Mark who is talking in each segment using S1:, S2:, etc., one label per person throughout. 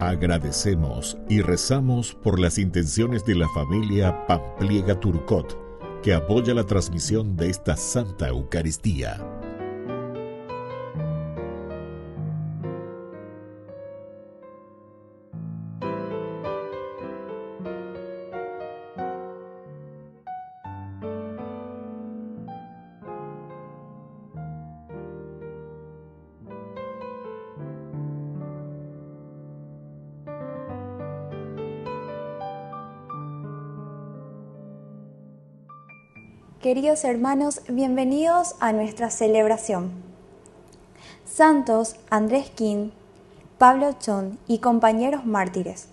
S1: Agradecemos y rezamos por las intenciones de la familia Pampliega Turcot, que apoya la transmisión de esta Santa Eucaristía.
S2: Queridos hermanos, bienvenidos a nuestra celebración. Santos Andrés King, Pablo Chon y compañeros mártires.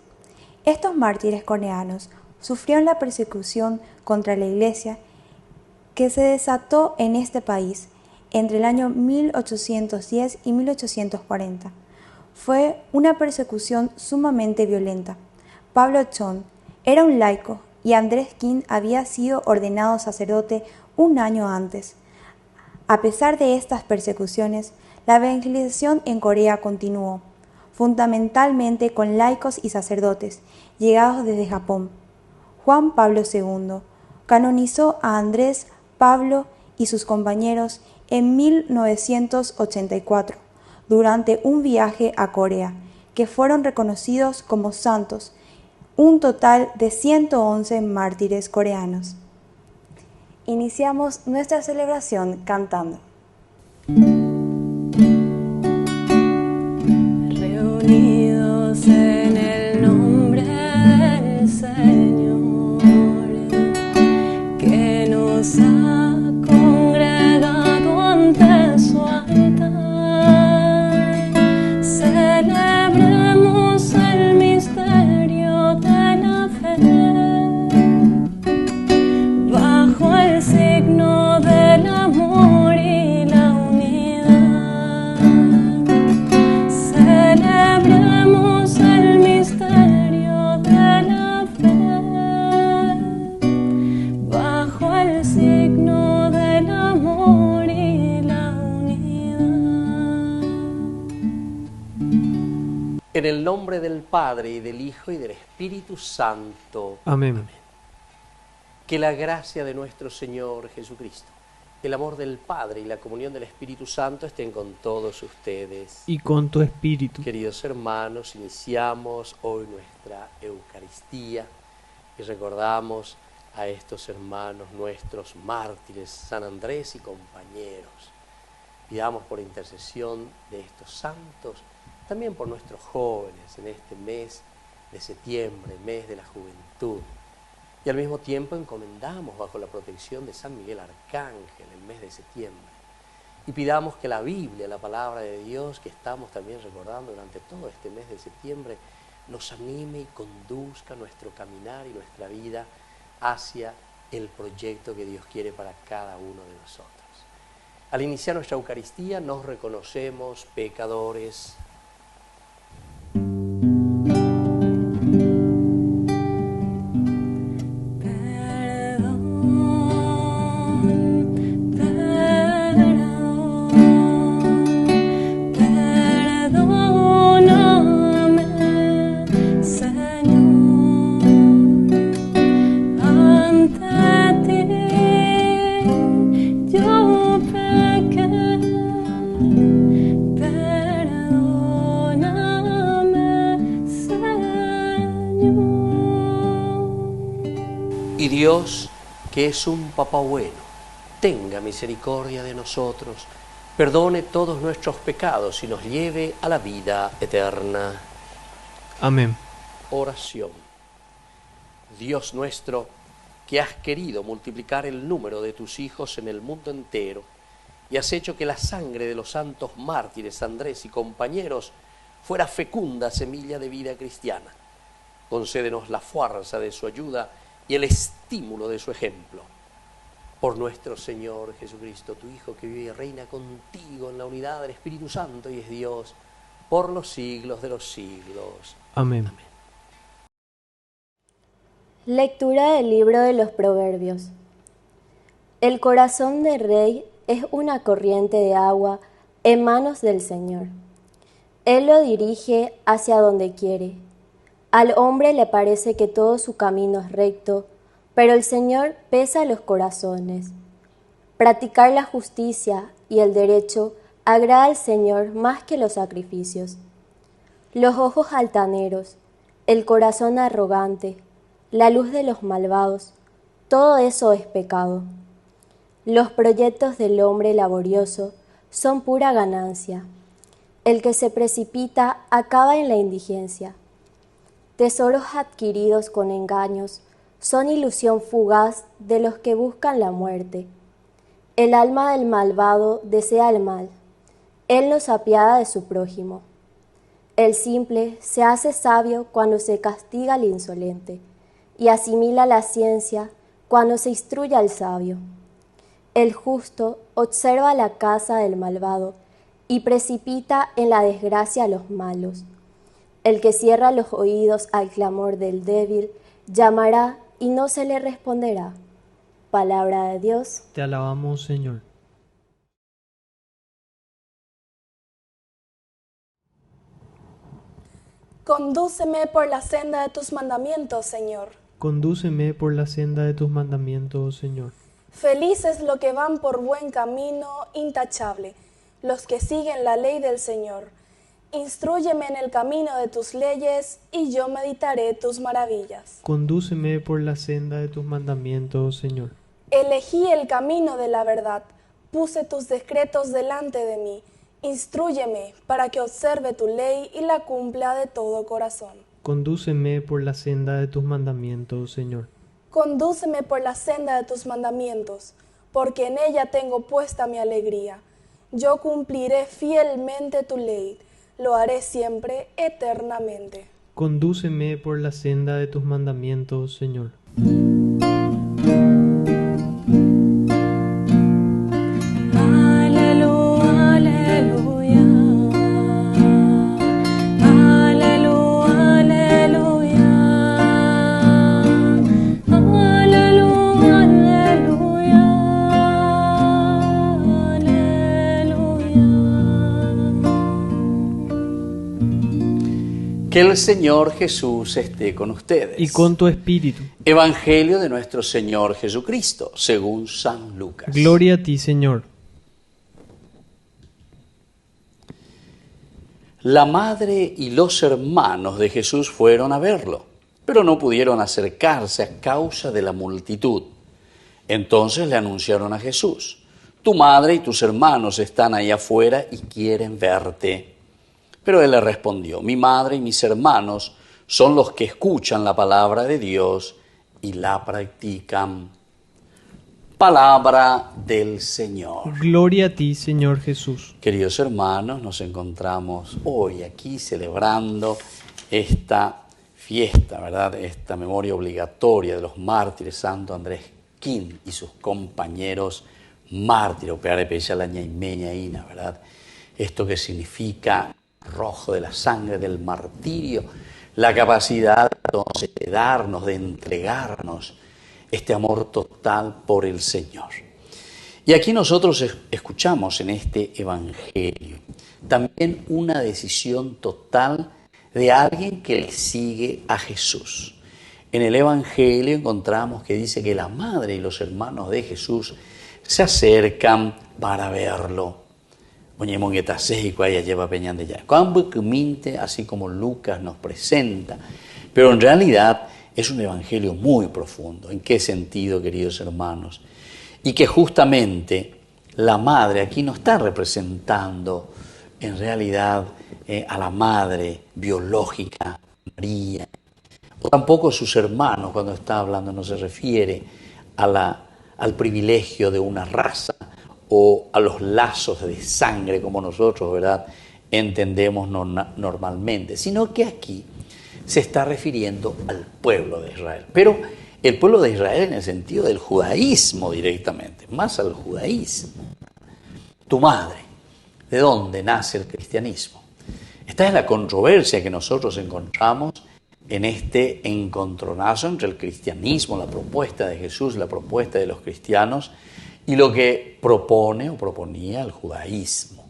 S2: Estos mártires coreanos sufrieron la persecución contra la Iglesia que se desató en este país entre el año 1810 y 1840. Fue una persecución sumamente violenta. Pablo Chon era un laico y Andrés King había sido ordenado sacerdote un año antes. A pesar de estas persecuciones, la evangelización en Corea continuó, fundamentalmente con laicos y sacerdotes llegados desde Japón. Juan Pablo II canonizó a Andrés, Pablo y sus compañeros en 1984 durante un viaje a Corea, que fueron reconocidos como santos, un total de 111 mártires coreanos. Iniciamos nuestra celebración cantando.
S3: Reunidos en el nombre del Señor, que nos ha congregado ante su altar, celebremos el misterio de la fe, bajo el signo del amor y la unidad. Celebremos el misterio de la fe, bajo el signo del amor y la unidad.
S4: En el nombre del Padre, y del Hijo, y del Espíritu Santo.
S5: Amén.
S4: Que la gracia de nuestro Señor Jesucristo, el amor del Padre y la comunión del Espíritu Santo estén con todos ustedes.
S5: Y con tu espíritu.
S4: Queridos hermanos, iniciamos hoy nuestra Eucaristía y recordamos a estos hermanos nuestros mártires, San Andrés y compañeros. Pidamos por intercesión de estos santos, también por nuestros jóvenes en este mes de septiembre, mes de la juventud. Y al mismo tiempo encomendamos bajo la protección de San Miguel Arcángel el mes de septiembre. Y pidamos que la Biblia, la palabra de Dios, que estamos también recordando durante todo este mes de septiembre, nos anime y conduzca nuestro caminar y nuestra vida hacia el proyecto que Dios quiere para cada uno de nosotros. Al iniciar nuestra Eucaristía nos reconocemos pecadores. Y Dios, que es un Papá bueno, tenga misericordia de nosotros, perdone todos nuestros pecados y nos lleve a la vida eterna.
S5: Amén.
S4: Oración. Dios nuestro, que has querido multiplicar el número de tus hijos en el mundo entero y has hecho que la sangre de los santos mártires Andrés y compañeros fuera fecunda semilla de vida cristiana, concédenos la fuerza de su ayuda y el estímulo de su ejemplo. Por nuestro Señor Jesucristo, tu Hijo, que vive y reina contigo en la unidad del Espíritu Santo y es Dios, por los siglos de los siglos.
S5: Amén.
S4: Amén.
S3: Lectura del libro de los Proverbios. El corazón del rey es una corriente de agua en manos del Señor. Él lo dirige hacia donde quiere. Al hombre le parece que todo su camino es recto, pero el Señor pesa los corazones. Practicar la justicia y el derecho agrada al Señor más que los sacrificios. Los ojos altaneros, el corazón arrogante, la luz de los malvados, todo eso es pecado. Los proyectos del hombre laborioso son pura ganancia. El que se precipita acaba en la indigencia. Tesoros adquiridos con engaños son ilusión fugaz de los que buscan la muerte. El alma del malvado desea el mal. Él no se apiada de su prójimo. El simple se hace sabio cuando se castiga al insolente y asimila la ciencia cuando se instruye al sabio. El justo observa la casa del malvado y precipita en la desgracia a los malos. El que cierra los oídos al clamor del débil llamará y no se le responderá. Palabra de Dios.
S5: Te alabamos, Señor.
S6: Condúceme por la senda de tus mandamientos, Señor.
S5: Condúceme por la senda de tus mandamientos, Señor.
S6: Felices los que van por buen camino intachable, los que siguen la ley del Señor. Instrúyeme en el camino de tus leyes, y yo meditaré tus maravillas.
S5: Condúceme por la senda de tus mandamientos, Señor.
S6: Elegí el camino de la verdad, puse tus decretos delante de mí. Instrúyeme para que observe tu ley y la cumpla de todo corazón.
S5: Condúceme por la senda de tus mandamientos, Señor.
S6: Condúceme por la senda de tus mandamientos, porque en ella tengo puesta mi alegría. Yo cumpliré fielmente tu ley, lo haré siempre, eternamente.
S5: Condúceme por la senda de tus mandamientos, Señor.
S7: Que el Señor Jesús esté con ustedes.
S5: Y con tu espíritu.
S7: Evangelio de nuestro Señor Jesucristo, según San Lucas.
S5: Gloria a ti, Señor.
S7: La madre y los hermanos de Jesús fueron a verlo, pero no pudieron acercarse a causa de la multitud. Entonces le anunciaron a Jesús: tu madre y tus hermanos están ahí afuera y quieren verte. Pero él le respondió: mi madre y mis hermanos son los que escuchan la palabra de Dios y la practican. Palabra del Señor.
S5: Gloria a ti, Señor Jesús.
S7: Queridos hermanos, nos encontramos hoy aquí celebrando esta fiesta, ¿verdad? Esta memoria obligatoria de los mártires, Santo Andrés Quín y sus compañeros mártires, Opeare Pella la Ñaimeña Ina, ¿verdad? Esto que significa rojo de la sangre del martirio, la capacidad entonces de darnos, de entregarnos este amor total por el Señor. Y aquí nosotros escuchamos en este Evangelio también una decisión total de alguien que le sigue a Jesús. En el Evangelio encontramos que dice que la madre y los hermanos de Jesús se acercan para verlo. Así como Lucas nos presenta, pero en realidad es un evangelio muy profundo. ¿En qué sentido, queridos hermanos? Y que justamente la madre aquí no está representando en realidad a la madre biológica, María, o tampoco sus hermanos. Cuando está hablando no se refiere al privilegio de una raza o a los lazos de sangre como nosotros, ¿verdad?, entendemos normalmente, sino que aquí se está refiriendo al pueblo de Israel. Pero el pueblo de Israel en el sentido del judaísmo directamente, más al judaísmo. Tu madre, ¿de dónde nace el cristianismo? Esta es la controversia que nosotros encontramos en este encontronazo entre el cristianismo, la propuesta de Jesús, la propuesta de los cristianos, y lo que propone o proponía el judaísmo.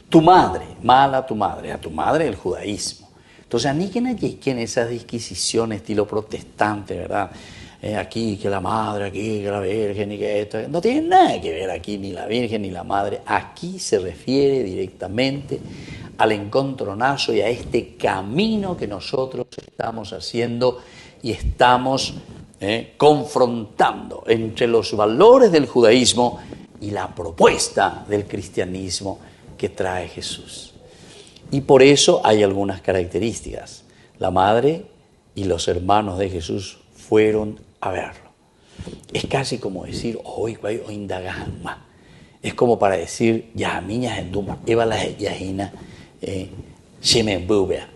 S7: Tu madre, mala tu madre, a tu madre el judaísmo. Entonces, ni que en esas disquisiciones estilo protestante, ¿verdad? Aquí que la madre, aquí que la virgen, y que esto. No tiene nada que ver aquí ni la virgen ni la madre. Aquí se refiere directamente al encontronazo y a este camino que nosotros estamos haciendo y estamos confrontando entre los valores del judaísmo y la propuesta del cristianismo que trae Jesús. Y por eso hay algunas características. La madre y los hermanos de Jesús fueron a verlo. Es casi como decir, hoy voy a indagar más. Es como para decir, ya miñas en Duma, Eva la yajina, Shemen Bubea.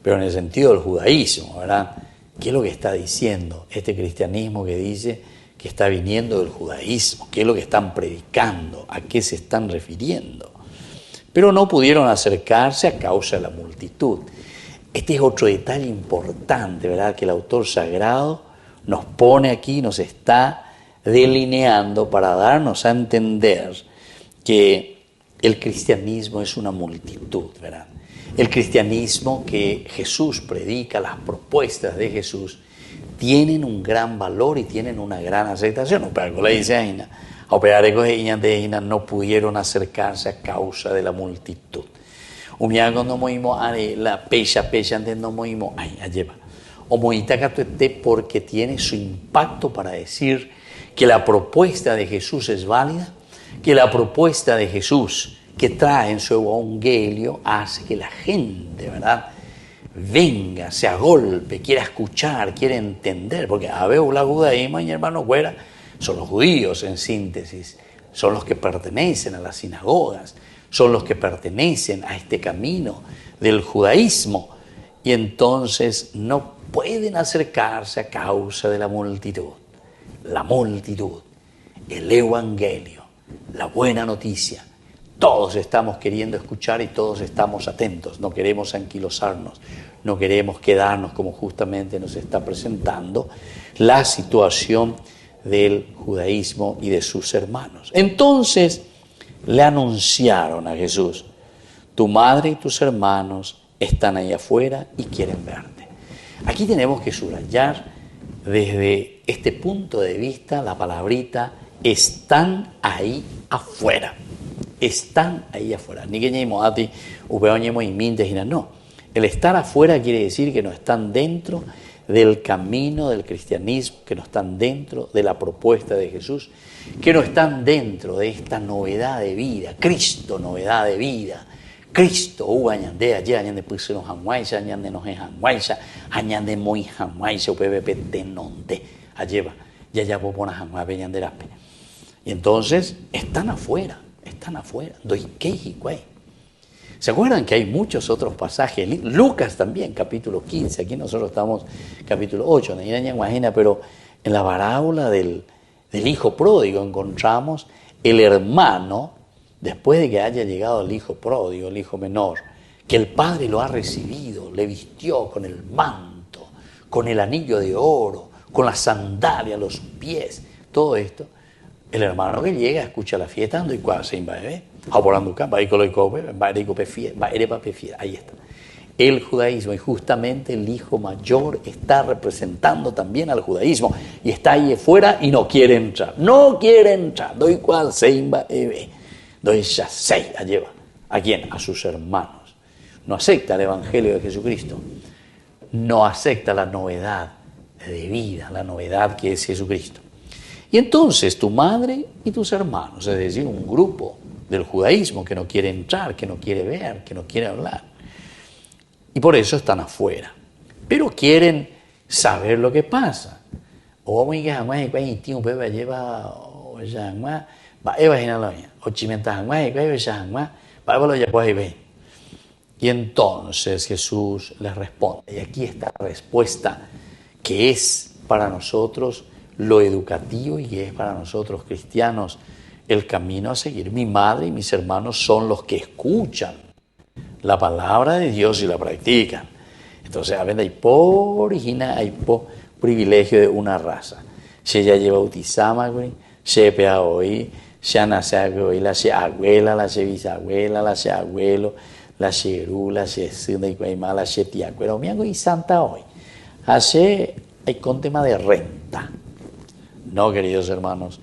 S7: Pero en el sentido del judaísmo, ¿verdad? ¿Qué es lo que está diciendo este cristianismo que dice que está viniendo del judaísmo? ¿Qué es lo que están predicando? ¿A qué se están refiriendo? Pero no pudieron acercarse a causa de la multitud. Este es otro detalle importante, ¿verdad? Que el autor sagrado nos pone aquí, nos está delineando para darnos a entender que el cristianismo es una multitud, ¿verdad? El cristianismo que Jesús predica, las propuestas de Jesús, tienen un gran valor y tienen una gran aceptación. Pero le dice Aina, no pudieron acercarse a causa de la multitud. Cuando movimos la pecha antes no movimos lleva. O moita porque tiene su impacto para decir que la propuesta de Jesús es válida, que la propuesta de Jesús que trae en su evangelio hace que la gente, ¿verdad?, venga, se agolpe, quiera escuchar, quiera entender, porque a ver, la judaísmo, mi hermano Güera, son los judíos en síntesis, son los que pertenecen a las sinagogas, son los que pertenecen a este camino del judaísmo, y entonces no pueden acercarse a causa de la multitud, el evangelio, la buena noticia. Todos estamos queriendo escuchar y todos estamos atentos, no queremos anquilosarnos, no queremos quedarnos como justamente nos está presentando la situación del judaísmo y de sus hermanos. Entonces le anunciaron a Jesús, tu madre y tus hermanos están ahí afuera y quieren verte. Aquí tenemos que subrayar desde este punto de vista la palabrita están ahí afuera. Están ahí afuera. No. El estar afuera quiere decir que no están dentro del camino del cristianismo, que no están dentro de la propuesta de Jesús, que no están dentro de esta novedad de vida. Cristo, novedad de vida. Cristo, añande allí, añande pusieron hanguaisa, añande no es hanguaisa, añande muy hanguaisa, upvp tenonte, alleva, ya popona hanguaisa, añande rape. Y entonces están afuera. ¿Se acuerdan que hay muchos otros pasajes? Lucas también, capítulo 15. Aquí nosotros estamos capítulo 8, pero en la parábola del hijo pródigo encontramos el hermano, después de que haya llegado el hijo pródigo, el hijo menor, que el padre lo ha recibido, le vistió con el manto, con el anillo de oro, con la sandalia a los pies, todo esto. El hermano que llega, escucha la fiesta, ando y cuál se invade, ahí está. El judaísmo, y justamente el hijo mayor está representando también al judaísmo, y está ahí afuera y no quiere entrar. Doy cuál se invade, doy ya se la lleva. ¿A quién? A sus hermanos. No acepta el evangelio de Jesucristo, no acepta la novedad de vida, la novedad que es Jesucristo. Y entonces tu madre y tus hermanos, es decir, un grupo del judaísmo que no quiere entrar, que no quiere ver, que no quiere hablar. Y por eso están afuera. Pero quieren saber lo que pasa. Y entonces Jesús les responde. Y aquí está la respuesta que es para nosotros lo educativo y es para nosotros cristianos el camino a seguir. Mi madre y mis hermanos son los que escuchan la palabra de Dios y la practican. Entonces, hay privilegio de una raza. Se ya lleva bautizama, se pea hoy, ya nace abuela, ya abuela, la ya bisabuela, la ya abuelo, la ya ru, la ya sunda y cuaima, la ya tía, pero me hago y santa hoy. Hace, hay con tema de renta. No, queridos hermanos.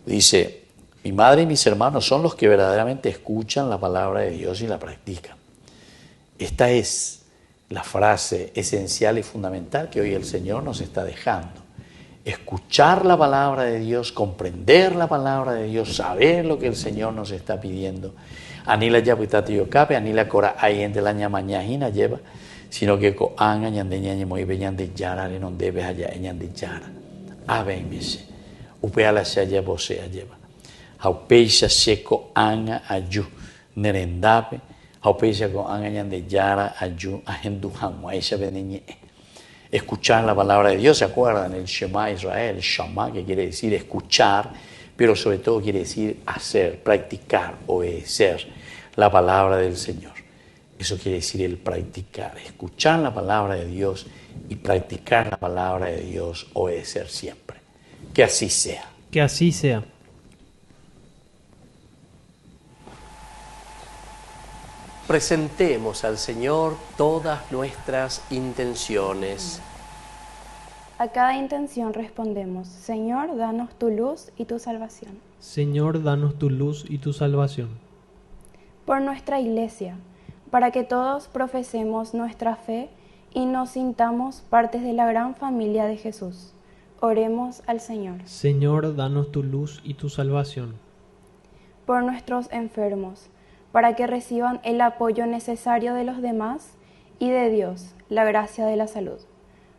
S7: Dice, mi madre y mis hermanos son los que verdaderamente escuchan la palabra de Dios y la practican. Esta es la frase esencial y fundamental que hoy el Señor nos está dejando. Escuchar la palabra de Dios, comprender la palabra de Dios, saber lo que el Señor nos está pidiendo. Anila ya puitati yocape, anila cora ayente la ñamañajina lleva, sino que ko anga ñandeña ñemoy beñande yara le non debe allá ñande yara. Ave mese, upea la shaya bosea lleva. Haupeisha seco anga ayu nerendape, haupeisha ko anga ñande yara ayu ahendu hamwa esa beneñe. Escuchar la palabra de Dios, ¿se acuerdan? El Shema Israel, Shama, que quiere decir escuchar, pero sobre todo quiere decir hacer, practicar, obedecer la palabra del Señor. Eso quiere decir el practicar, escuchar la palabra de Dios y practicar la palabra de Dios, obedecer siempre. Que así sea.
S5: Que así sea.
S4: Presentemos al Señor todas nuestras intenciones.
S2: A cada intención respondemos: Señor, danos tu luz y tu salvación.
S5: Señor, danos tu luz y tu salvación.
S2: Por nuestra Iglesia, para que todos profesemos nuestra fe y nos sintamos partes de la gran familia de Jesús. Oremos al Señor.
S5: Señor, danos tu luz y tu salvación.
S2: Por nuestros enfermos, para que reciban el apoyo necesario de los demás y de Dios, la gracia de la salud.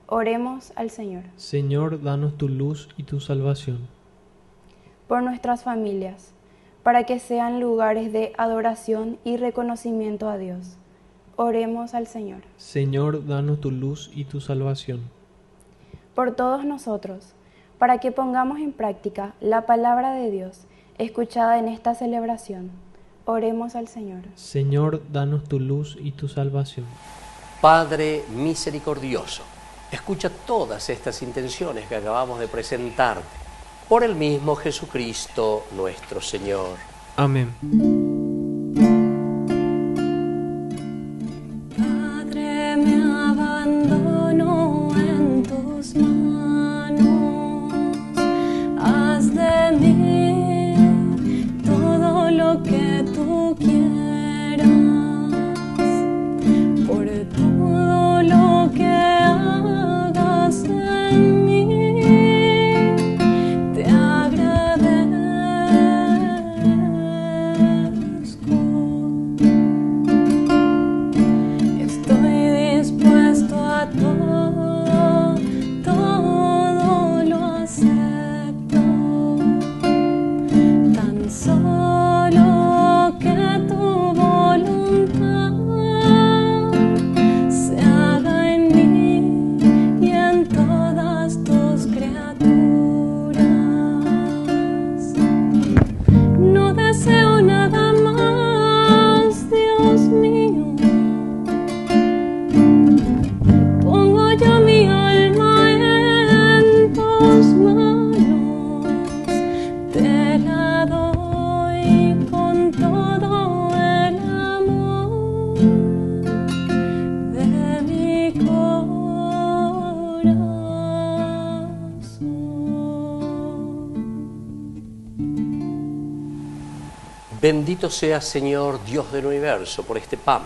S2: Oremos al Señor.
S5: Señor, danos tu luz y tu salvación.
S2: Por nuestras familias, para que sean lugares de adoración y reconocimiento a Dios. Oremos al Señor.
S5: Señor, danos tu luz y tu salvación.
S2: Por todos nosotros, para que pongamos en práctica la palabra de Dios escuchada en esta celebración. Oremos al Señor.
S5: Señor, danos tu luz y tu salvación.
S4: Padre misericordioso, escucha todas estas intenciones que acabamos de presentarte, por el mismo Jesucristo nuestro Señor.
S5: Amén.
S8: Padre, me abandono en tus manos, haz de mí todo lo que tú quieras, por todo lo que hagas en mí, te agradezco. Estoy dispuesto a todo, todo lo acepto, tan solo que tu voluntad se haga en mí y en todas tus criaturas. No deseo nada más, Dios mío. Pongo yo mi alma en tus manos, te la doy con todo el amor de mi corazón.
S4: Bendito seas, Señor, Dios del universo, por este pan,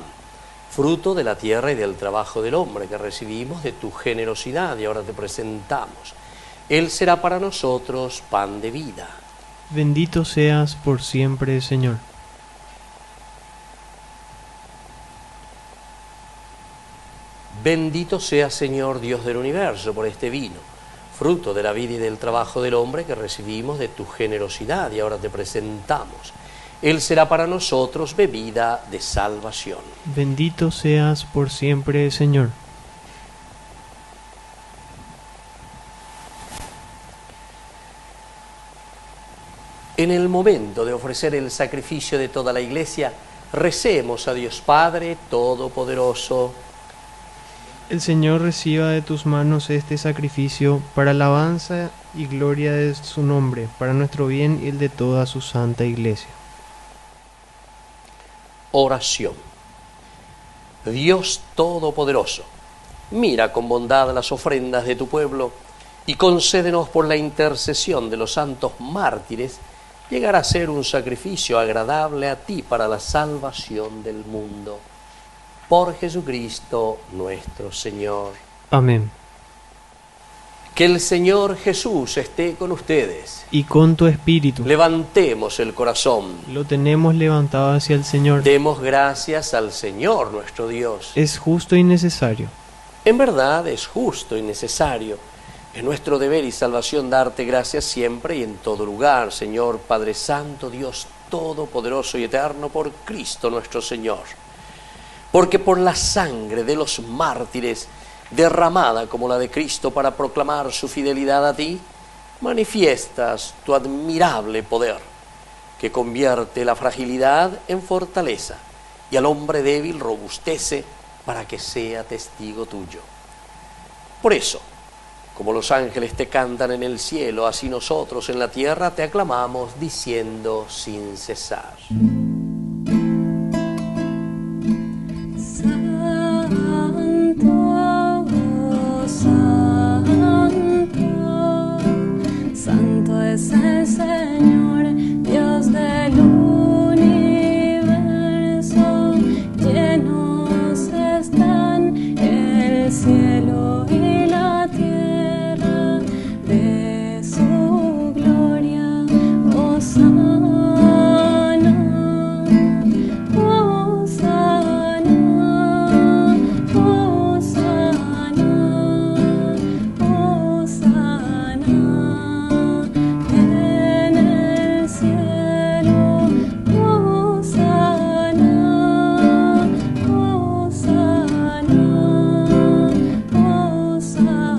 S4: fruto de la tierra y del trabajo del hombre que recibimos de tu generosidad y ahora te presentamos. Él será para nosotros pan de vida.
S5: Bendito seas por siempre, Señor.
S4: Bendito seas, Señor, Dios del universo, por este vino, fruto de la vida y del trabajo del hombre que recibimos de tu generosidad y ahora te presentamos. Él será para nosotros bebida de salvación.
S5: Bendito seas por siempre, Señor.
S4: En el momento de ofrecer el sacrificio de toda la Iglesia, recemos a Dios Padre Todopoderoso.
S5: El Señor reciba de tus manos este sacrificio para alabanza y gloria de su nombre, para nuestro bien y el de toda su santa iglesia.
S4: Oración. Dios Todopoderoso, mira con bondad las ofrendas de tu pueblo y concédenos por la intercesión de los santos mártires llegar a ser un sacrificio agradable a ti para la salvación del mundo. Por Jesucristo nuestro Señor.
S5: Amén.
S4: Que el Señor Jesús esté con ustedes.
S5: Y con tu espíritu.
S4: Levantemos el corazón.
S5: Lo tenemos levantado hacia el Señor.
S4: Demos gracias al Señor nuestro Dios.
S5: Es justo y necesario.
S4: En verdad es justo y necesario. Es nuestro deber y salvación darte gracias siempre y en todo lugar, Señor Padre Santo, Dios Todopoderoso y Eterno, por Cristo nuestro Señor. Porque por la sangre de los mártires, derramada como la de Cristo para proclamar su fidelidad a ti, manifiestas tu admirable poder, que convierte la fragilidad en fortaleza y al hombre débil robustece para que sea testigo tuyo. Por eso, como los ángeles te cantan en el cielo, así nosotros en la tierra te aclamamos diciendo sin cesar.
S8: Santo es el Señor, Dios del universo, llenos están el cielo y la tierra de su gloria. Hosana, Hosana, Hosana, Hosana. En el cielo, Hosana, Hosana, Hosana.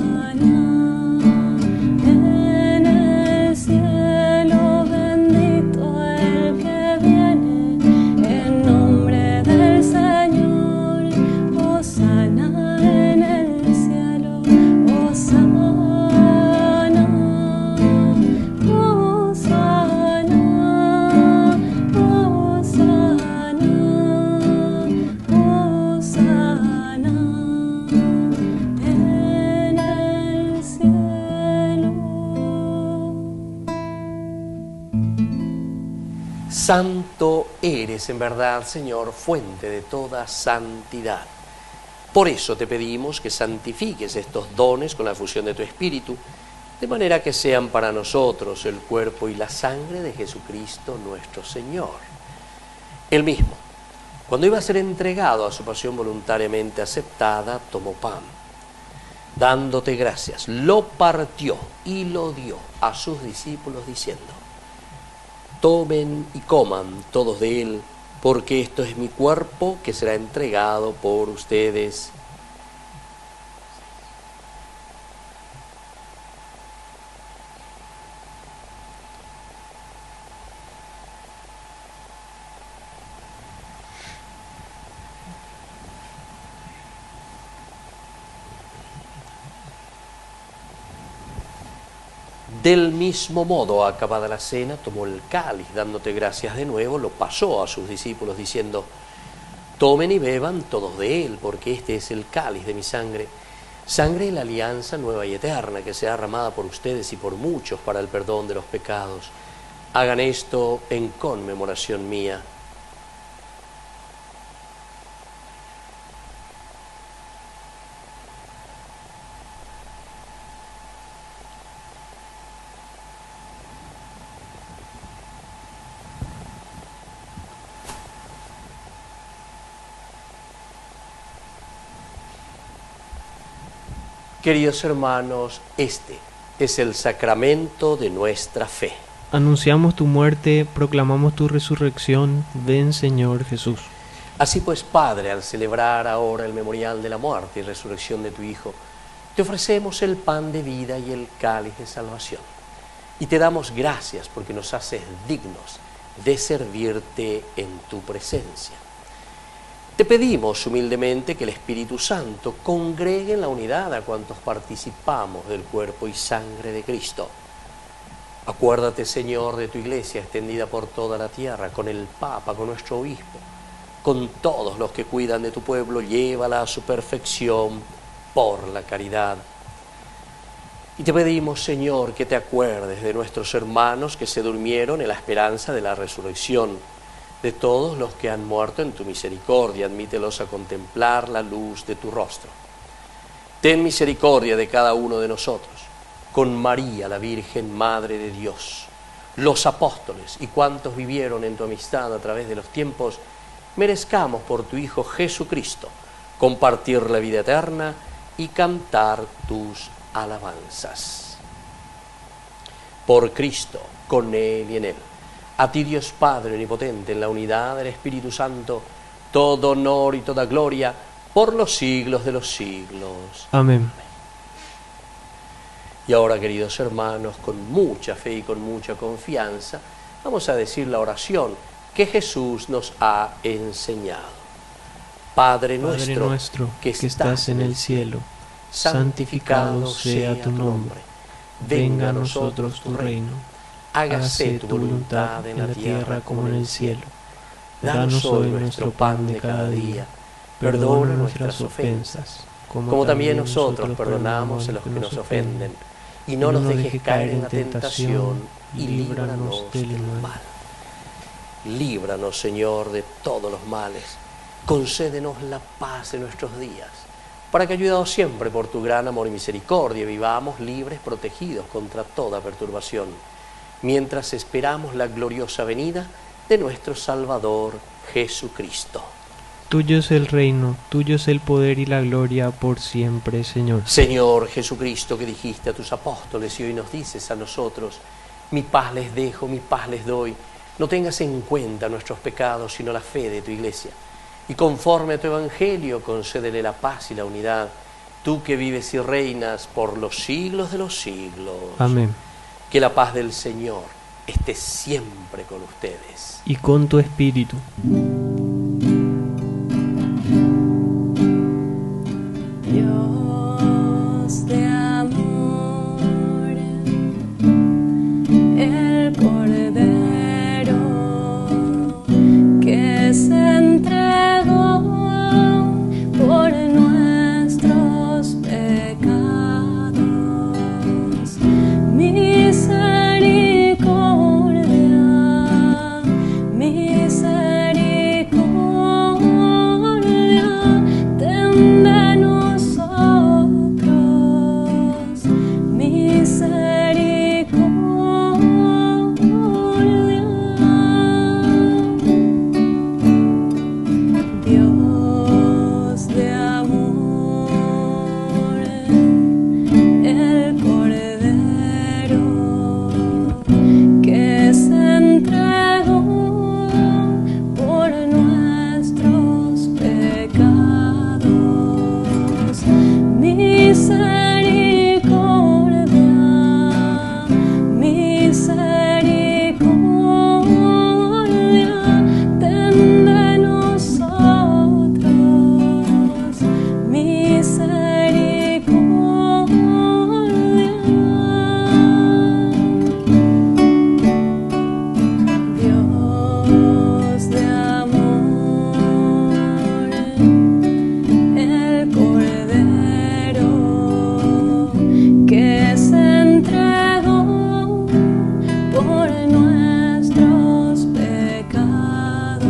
S8: En el cielo, bendito el que viene en nombre del Señor. Hosana en el cielo, Hosana. Hosana, Hosana, Hosana en el cielo.
S4: Santo eres en verdad, Señor, fuente de toda santidad. Por eso te pedimos que santifiques estos dones con la fusión de tu Espíritu, de manera que sean para nosotros el cuerpo y la sangre de Jesucristo nuestro Señor. Él mismo, cuando iba a ser entregado a su pasión voluntariamente aceptada, tomó pan. Dándote gracias, lo partió y lo dio a sus discípulos diciendo: tomen y coman todos de él, porque esto es mi cuerpo que será entregado por ustedes. Del mismo modo, acabada la cena, tomó el cáliz, dándote gracias de nuevo, lo pasó a sus discípulos diciendo: tomen y beban todos de él, porque este es el cáliz de mi sangre, sangre de la alianza nueva y eterna, que será derramada por ustedes y por muchos para el perdón de los pecados. Hagan esto en conmemoración mía. Queridos hermanos, este es el sacramento de nuestra fe.
S5: Anunciamos tu muerte, proclamamos tu resurrección. Ven, Señor Jesús.
S4: Así pues, Padre, al celebrar ahora el memorial de la muerte y resurrección de tu Hijo, te ofrecemos el pan de vida y el cáliz de salvación. Y te damos gracias porque nos haces dignos de servirte en tu presencia. Te pedimos humildemente que el Espíritu Santo congregue en la unidad a cuantos participamos del cuerpo y sangre de Cristo. Acuérdate, Señor, de tu iglesia extendida por toda la tierra, con el Papa, con nuestro obispo, con todos los que cuidan de tu pueblo, llévala a su perfección por la caridad. Y te pedimos, Señor, que te acuerdes de nuestros hermanos que se durmieron en la esperanza de la resurrección, de todos los que han muerto en tu misericordia, admítelos a contemplar la luz de tu rostro. Ten misericordia de cada uno de nosotros, con María, la Virgen Madre de Dios, los apóstoles y cuantos vivieron en tu amistad a través de los tiempos, merezcamos por tu Hijo Jesucristo compartir la vida eterna y cantar tus alabanzas. Por Cristo, con Él y en Él, a ti, Dios Padre omnipotente, en la unidad del Espíritu Santo, todo honor y toda gloria por los siglos de los siglos.
S5: Amén.
S4: Y ahora, queridos hermanos, con mucha fe y con mucha confianza, vamos a decir la oración que Jesús nos ha enseñado. Padre nuestro, que estás en el cielo, santificado sea tu nombre. Venga a nosotros tu reino. Hágase tu voluntad en la tierra como en el cielo. Danos hoy nuestro pan de cada día. Perdona nuestras ofensas, como también nosotros perdonamos a los que nos ofenden. Y no nos dejes caer en la tentación, y líbranos del mal. Líbranos, Señor, de todos los males. Concédenos la paz en nuestros días, para que, ayudados siempre por tu gran amor y misericordia, vivamos libres, protegidos contra toda perturbación, mientras esperamos la gloriosa venida de nuestro Salvador Jesucristo.
S5: Tuyo es el reino, tuyo es el poder y la gloria por siempre, Señor.
S4: Señor Jesucristo, que dijiste a tus apóstoles y hoy nos dices a nosotros: mi paz les dejo, mi paz les doy. No tengas en cuenta nuestros pecados, sino la fe de tu iglesia. Y conforme a tu evangelio, concédele la paz y la unidad, tú que vives y reinas por los siglos de los siglos.
S5: Amén.
S4: Que la paz del Señor esté siempre con ustedes.
S5: Y con tu espíritu.
S8: Dios de amor, el Cordero que se entregó por nuestros pecados. Misericordia, misericordia, ten de nosotros. Misericordia. Dios de amor, el Cordero que se entregó por nuestros pecados. Misericordia, misericordia, ten de nosotros. Misericordia. Dios de amor, el Cordero que se entregó por nuestros pecados.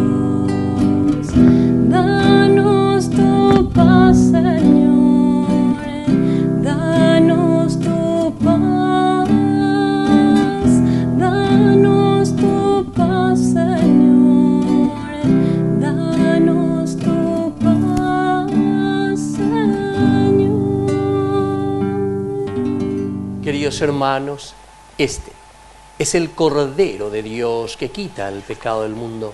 S8: Danos tu paz, Señor, danos tu paz, danos tu paz, Señor, danos tu paz, Señor.
S4: Queridos hermanos, este es el Cordero de Dios que quita el pecado del mundo.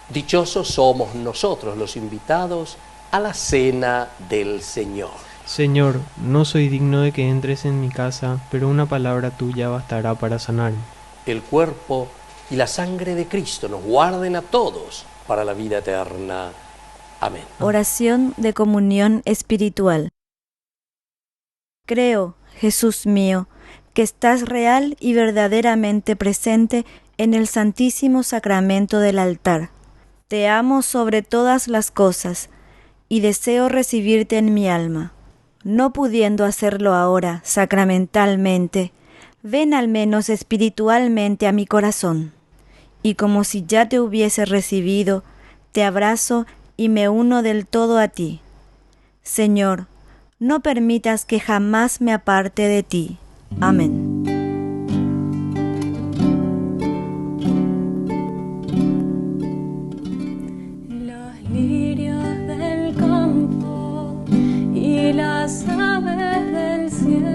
S4: Dichosos somos nosotros los invitados a la cena del Señor.
S5: Señor, no soy digno de que entres en mi casa, pero una palabra tuya bastará para sanarme.
S4: El cuerpo y la sangre de Cristo nos guarden a todos para la vida eterna. Amén.
S9: Oración de comunión espiritual. Creo, Jesús mío, que estás real y verdaderamente presente en el Santísimo Sacramento del altar. Te amo sobre todas las cosas y deseo recibirte en mi alma. No pudiendo hacerlo ahora sacramentalmente, ven al menos espiritualmente a mi corazón. Y como si ya te hubiese recibido, te abrazo y me uno del todo a ti. Señor, no permitas que jamás me aparte de ti. Amén.
S8: Los lirios del campo y las aves del cielo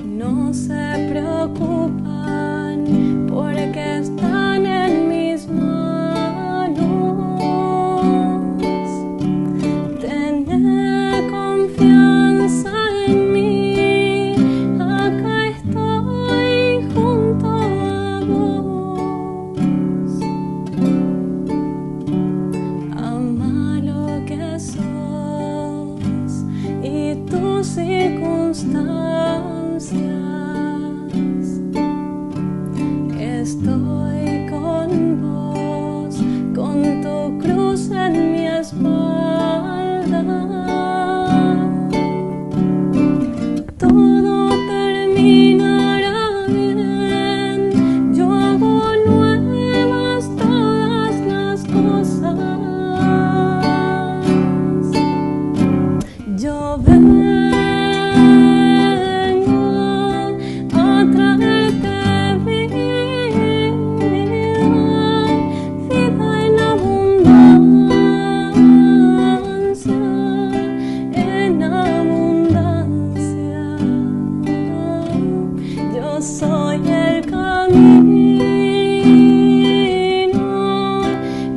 S8: no se preocupan porque están en mis manos. Tené confianza en mí, acá estoy junto a vos. Ama lo que sos y tus circunstancias. Estoy con vos, con tu cruz en mi espalda. Todo terminará bien, yo hago nuevas todas las cosas. Yo vengo a traerte vida en abundancia, en abundancia. Yo soy el camino,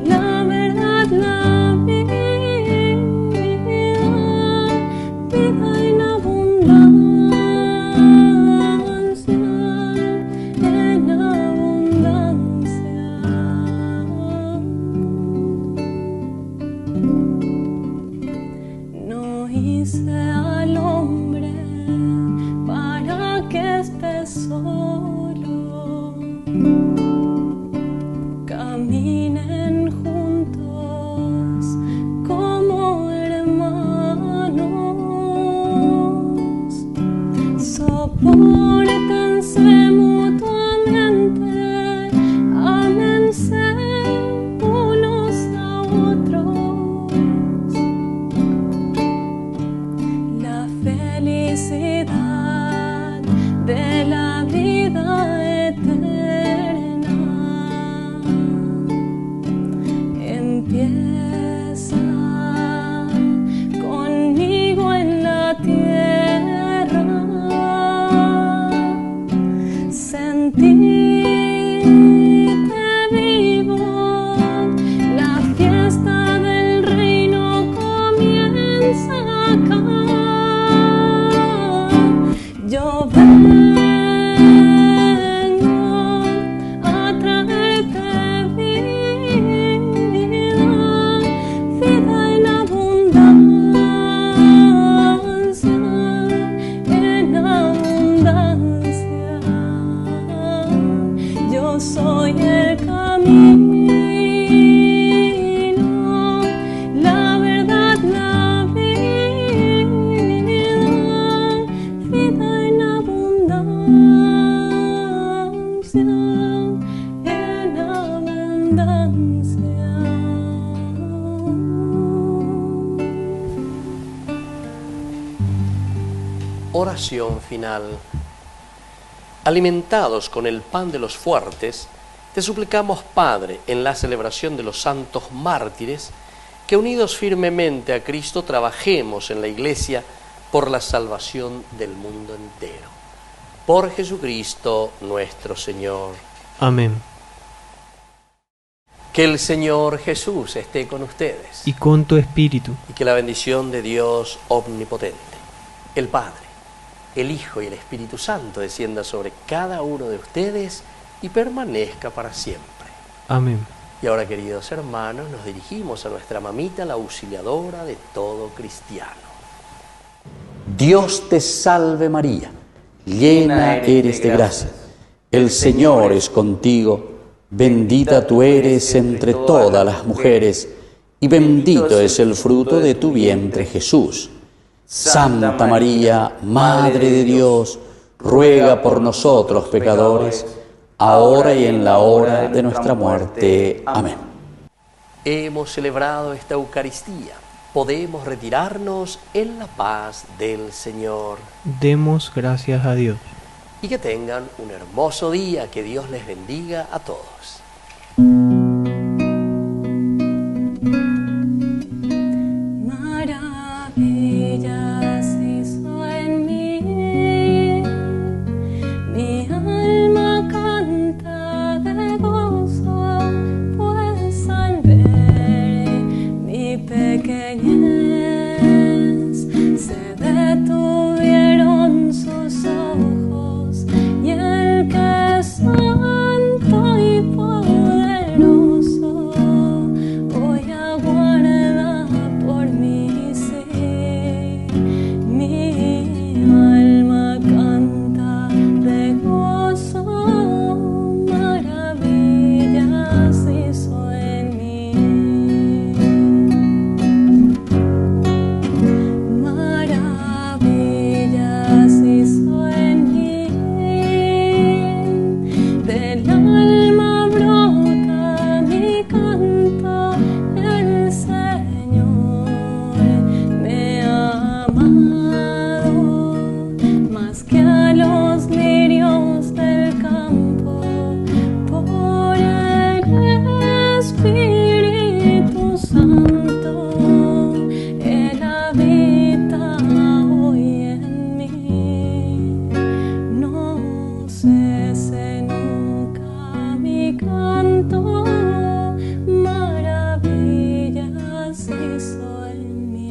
S8: la verdad, la vida en abundancia, en abundancia. No hice al hombre para que esté solo. Caminen juntos como hermanos. Sopórtense mutuamente, ámense unos a otros. La felicidad de la vida eterna empieza conmigo en la tierra. Sentíte vivo, la fiesta del reino comienza acá. Yo vengo a traerte vida en abundancia, en abundancia. Yo soy el camino, la verdad, la vida en abundancia, en abundancia.
S4: Oración final. Alimentados con el pan de los fuertes, te suplicamos, Padre, en la celebración de los santos mártires, que unidos firmemente a Cristo trabajemos en la Iglesia por la salvación del mundo entero. Por Jesucristo nuestro Señor.
S5: Amén.
S4: Que el Señor Jesús esté con ustedes.
S5: Y con tu espíritu.
S4: Y que la bendición de Dios omnipotente, el Padre, el Hijo y el Espíritu Santo descienda sobre cada uno de ustedes y permanezca para siempre.
S5: Amén.
S4: Y ahora, queridos hermanos, nos dirigimos a nuestra mamita, la auxiliadora de todo cristiano.
S7: Dios te salve María, llena eres de gracia. El Señor es contigo, bendita tú eres entre todas las mujeres, y bendito es el fruto de tu vientre Jesús. Santa María, Madre de Dios, ruega por nosotros pecadores, ahora y en la hora de nuestra muerte. Amén.
S4: Hemos celebrado esta Eucaristía. Podemos retirarnos en la paz del Señor.
S5: Demos gracias a Dios.
S4: Y que tengan un hermoso día. Que Dios les bendiga a todos.
S8: Maravillas hizo en mí, mi alma canta de gozo, pues al ver mi pequeñez se detuvieron sus ojos, y el que es santo y poderoso hoy aguarda por mí. Sí, mi alma canta de gozo, maravillas hizo en mí. Maravillas hizo en mí, del alma brota mi canto, el Señor me ha amado más que a los lirios del campo, por el Espíritu Santo, Él habita hoy en mí. No cese nunca mi canto, maravillas hizo en mí.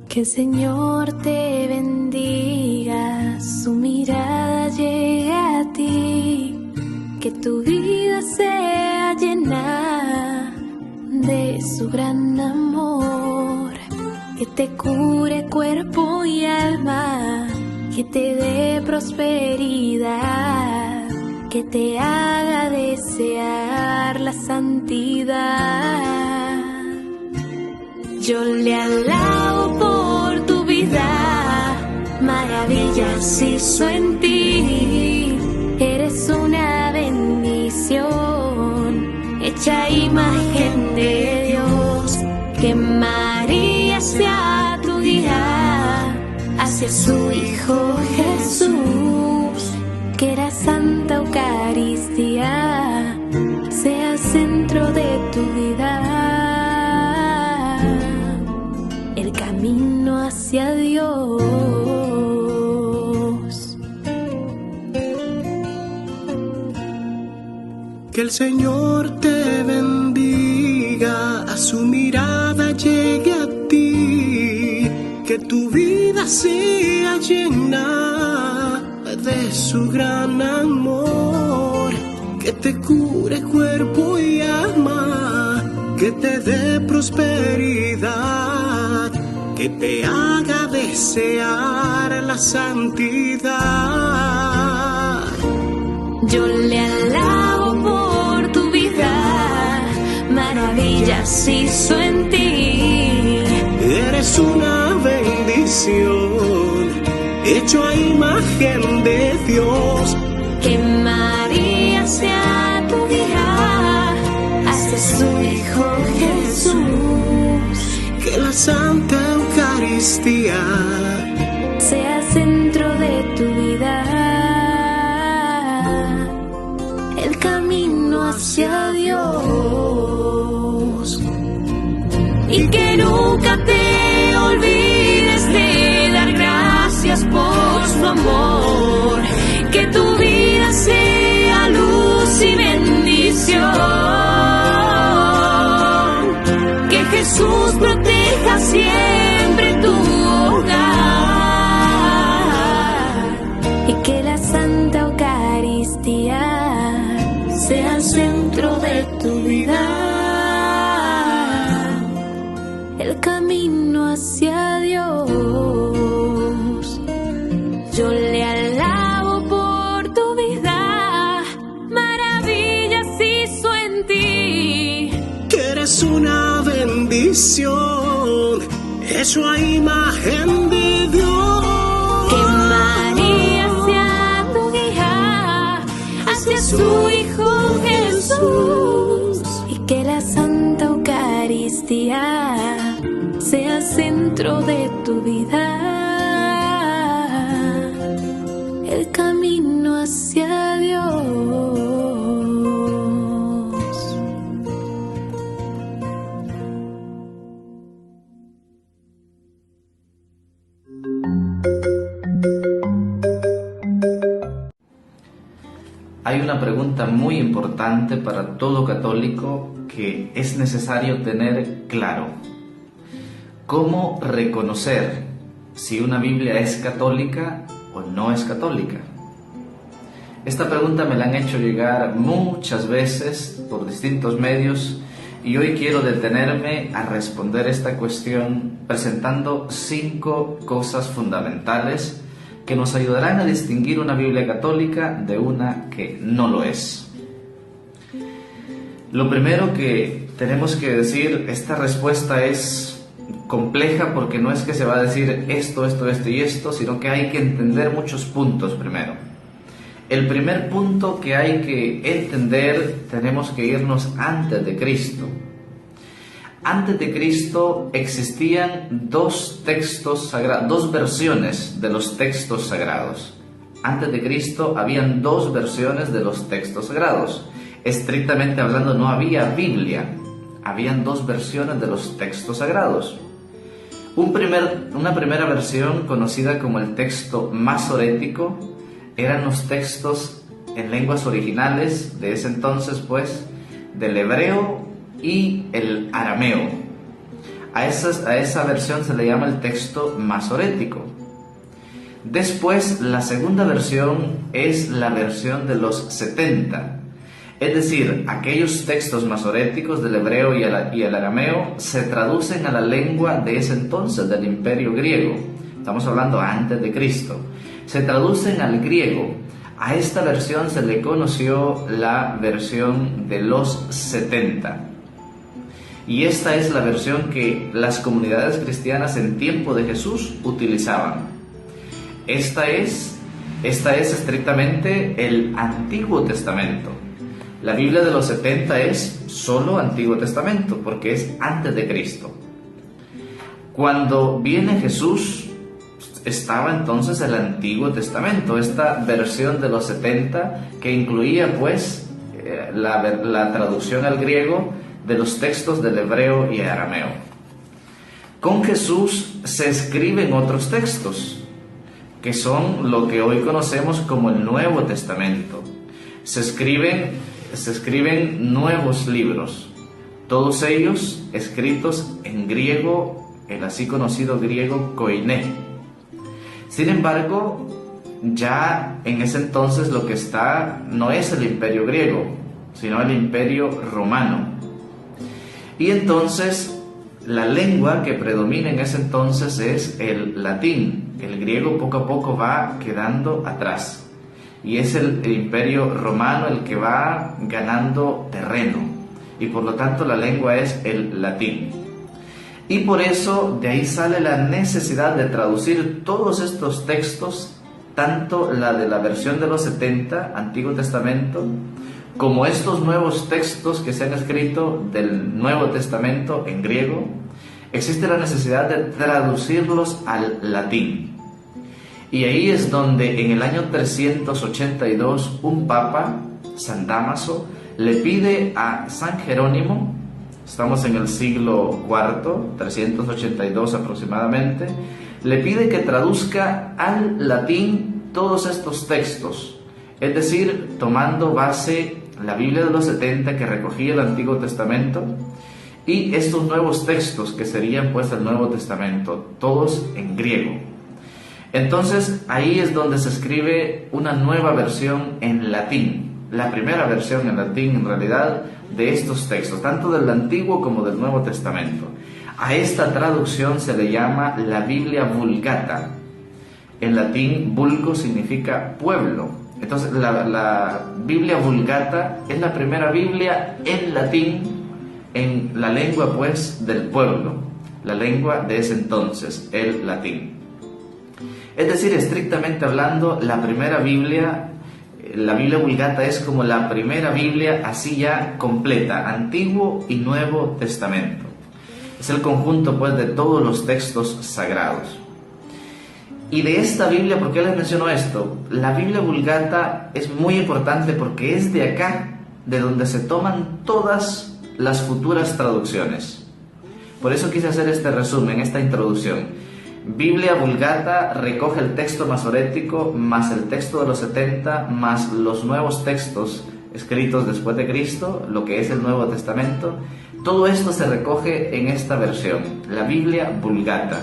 S8: Que el Señor te bendiga, su mirada llegue a ti, que tu vida sea llena de su gran amor, que te cure cuerpo y alma, que te dé prosperidad, que te haga desear la santidad. Yo le alabo por tu vida, maravillas se hizo en ti. Eres una bendición, hecha imagen de Dios. Que María sea tu guía hacia su Hijo Jesús. Que la Santa Eucaristía sea centro de tu vida, el camino hacia Dios.
S10: Que el Señor te bendiga, a su mirada llegue a ti, que tu vida sea llena de su gran amor, que te cure cuerpo y alma, que te dé prosperidad, que te haga desear la santidad.
S8: Yo le alabo por tu vida, maravillas hizo en ti.
S10: Eres una bendición, hecho a imagen de Dios.
S8: Que María sea tu guía hacia su Hijo Jesús.
S10: Que la Santa Eucaristía
S8: sea centro de tu vida, el camino hacia Dios. Y que nunca te olvides de dar gracias por su amor. Que tu vida sea luz y bendición. Que Jesús proteja siempre tu hogar. Y que la Santa Eucaristía sea el centro de tu vida, el camino hacia Dios. Yo le alabo por tu vida, maravillas hizo en ti.
S10: Que eres una bendición, hecho a imagen de Dios.
S8: Que María sea tu guía hacia su Hijo Jesús. Y que la Santa Eucaristía sea centro de tu vida, el camino hacia Dios.
S11: Hay una pregunta muy importante para todo católico que es necesario tener claro. ¿Cómo reconocer si una Biblia es católica o no es católica? Esta pregunta me la han hecho llegar muchas veces por distintos medios y hoy quiero detenerme a responder esta cuestión presentando 5 cosas fundamentales que nos ayudarán a distinguir una Biblia católica de una que no lo es. Lo primero que tenemos que decir, esta respuesta es compleja porque no es que se va a decir esto, esto, esto y esto, sino que hay que entender muchos puntos primero. El primer punto que hay que entender, tenemos que irnos antes de Cristo. Antes de Cristo existían 2 textos sagrados, 2 versiones de los textos sagrados. Antes de Cristo habían 2 versiones de los textos sagrados. Estrictamente hablando, no había Biblia. Habían 2 versiones de los textos sagrados. Una primera versión, conocida como el texto masorético, eran los textos en lenguas originales de ese entonces, pues, del hebreo y el arameo. A esa versión se le llama el texto masorético. Después, la segunda versión es la versión de los 70. Es decir, aquellos textos masoréticos del hebreo y el arameo se traducen a la lengua de ese entonces, del Imperio griego. Estamos hablando antes de Cristo. Se traducen al griego. A esta versión se le conoció la versión de los 70. Y esta es la versión que las comunidades cristianas en tiempo de Jesús utilizaban. Esta es Esta es estrictamente el Antiguo Testamento. La Biblia de los 70 es solo Antiguo Testamento, porque es antes de Cristo. Cuando viene Jesús, estaba entonces el Antiguo Testamento, esta versión de los 70 que incluía pues la traducción al griego de los textos del hebreo y arameo. Con Jesús se escriben otros textos, que son lo que hoy conocemos como el Nuevo Testamento. Se escriben nuevos libros, todos ellos escritos en griego, el así conocido griego koiné. Sin embargo, ya en ese entonces lo que está no es el imperio griego, sino el imperio romano. Y entonces la lengua que predomina en ese entonces es el latín. El griego poco a poco va quedando atrás. Y es el imperio romano el que va ganando terreno. Y por lo tanto la lengua es el latín. Y por eso de ahí sale la necesidad de traducir todos estos textos, tanto la de la versión de los 70, Antiguo Testamento, como estos nuevos textos que se han escrito del Nuevo Testamento en griego. Existe la necesidad de traducirlos al latín. Y ahí es donde en el año 382 un papa, San Dámaso, le pide a San Jerónimo, estamos en el siglo IV, 382 aproximadamente, le pide que traduzca al latín todos estos textos, es decir, tomando base la Biblia de los 70 que recogía el Antiguo Testamento y estos nuevos textos que serían pues el Nuevo Testamento, todos en griego. Entonces ahí es donde se escribe una nueva versión en latín, la primera versión en latín en realidad de estos textos, tanto del Antiguo como del Nuevo Testamento. A esta traducción se le llama la Biblia Vulgata. En latín, vulgo significa pueblo. Entonces la Biblia Vulgata es la primera Biblia en latín, en la lengua pues del pueblo, la lengua de ese entonces, el latín. Es decir, estrictamente hablando, la primera Biblia, la Biblia Vulgata es como la primera Biblia así ya completa, Antiguo y Nuevo Testamento. Es el conjunto pues de todos los textos sagrados. Y de esta Biblia, ¿por qué les menciono esto? La Biblia Vulgata es muy importante porque es de acá, de donde se toman todas las futuras traducciones. Por eso quise hacer este resumen, esta introducción. Biblia Vulgata recoge el texto masorético más el texto de los 70 más los nuevos textos escritos después de Cristo, lo que es el Nuevo Testamento. Todo esto se recoge en esta versión, la Biblia Vulgata.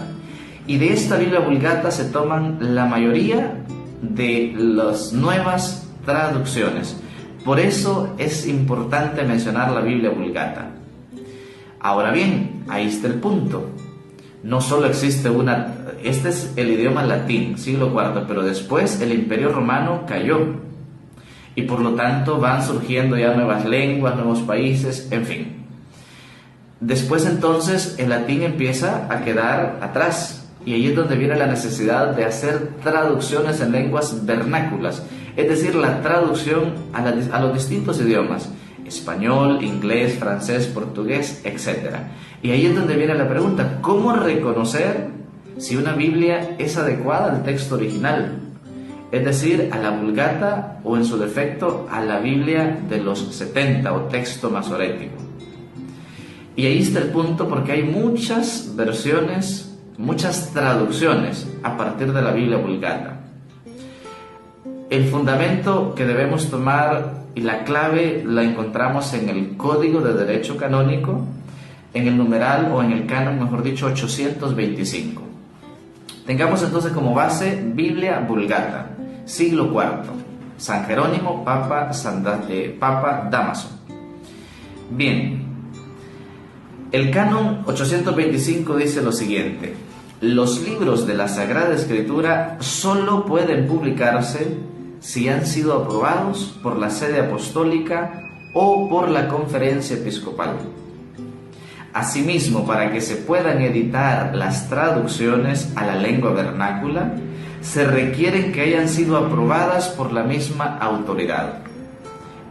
S11: Y de esta Biblia Vulgata se toman la mayoría de las nuevas traducciones. Por eso es importante mencionar la Biblia Vulgata. Ahora bien, ahí está el punto. No solo existe este es el idioma latín, siglo IV, pero después el Imperio Romano cayó. Y por lo tanto van surgiendo ya nuevas lenguas, nuevos países, en fin. Después entonces el latín empieza a quedar atrás. Y ahí es donde viene la necesidad de hacer traducciones en lenguas vernáculas, es decir, la traducción a los distintos idiomas, español, inglés, francés, portugués, etc. Y ahí es donde viene la pregunta, ¿cómo reconocer si una Biblia es adecuada al texto original? Es decir, a la Vulgata o en su defecto a la Biblia de los 70 o texto masorético. Y ahí está el punto porque hay muchas versiones, muchas traducciones a partir de la Biblia Vulgata. El fundamento que debemos tomar y la clave la encontramos en el Código de Derecho Canónico, en el numeral o en el canon, mejor dicho, 825. Tengamos entonces como base Biblia Vulgata, siglo IV, San Jerónimo, Papa Dámaso. Bien, el canon 825 dice lo siguiente: los libros de la Sagrada Escritura solo pueden publicarse si han sido aprobados por la sede apostólica o por la conferencia episcopal. Asimismo, para que se puedan editar las traducciones a la lengua vernácula, se requieren que hayan sido aprobadas por la misma autoridad.